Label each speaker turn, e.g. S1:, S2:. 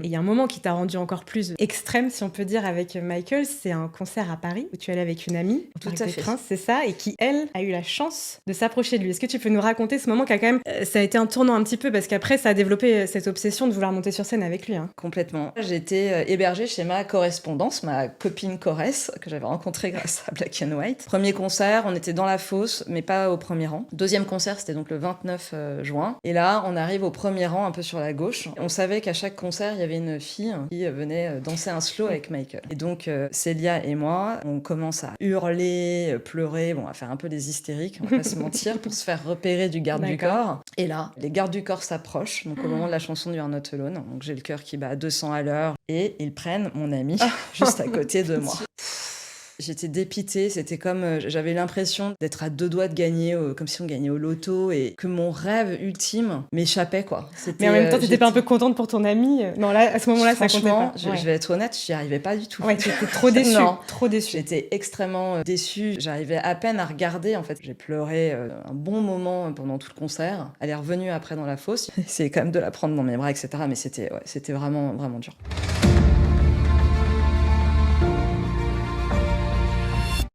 S1: Et il y a un moment qui t'a rendu encore plus extrême, si on peut dire, avec Michael, c'est un concert à Paris où tu es allée avec une amie,
S2: Tout à fait.
S1: Prince, c'est ça, et qui, elle, a eu la chance de s'approcher de lui. Est-ce que tu peux nous raconter ce moment qui a quand même... ça a été un tournant un petit peu, parce qu'après, ça a développé cette obsession de vouloir monter sur scène avec lui.
S2: Complètement. J'étais hébergée chez ma correspondance, ma copine Corrèze, que j'avais rencontrée grâce à Black and White. Premier concert, on était dans la fosse, mais pas au premier rang. Deuxième concert, c'était donc le 29 juin. Et là, on arrive au premier rang, un peu sur la gauche. On savait qu'à chaque concert, il y avait une fille qui venait danser un slow avec Michael. Et donc, Célia et moi, on commence à hurler, pleurer, à faire un peu des hystériques, on va pas se mentir, pour se faire repérer du garde du corps. Et là, les gardes du corps s'approchent, donc au moment de la chanson du You're Not Alone, donc j'ai le cœur qui bat à 200 à l'heure, et ils prennent mon ami juste à côté de moi. J'étais dépitée, c'était comme... j'avais l'impression d'être à 2 doigts de gagner, comme si on gagnait au loto, et que mon rêve ultime m'échappait, quoi.
S1: Mais en même temps, t'étais pas un peu contente pour ton ami? Non, là, à ce moment-là, ça comptait pas.
S2: Franchement, je vais être honnête, j'y arrivais pas du tout.
S1: Ouais, tu étais trop déçue.
S2: Non,
S1: trop déçue.
S2: J'étais extrêmement déçue. J'arrivais à peine à regarder, en fait. J'ai pleuré un bon moment pendant tout le concert. Elle est revenue après dans la fosse. Essayé quand même de la prendre dans mes bras, etc. Mais c'était vraiment, vraiment dur.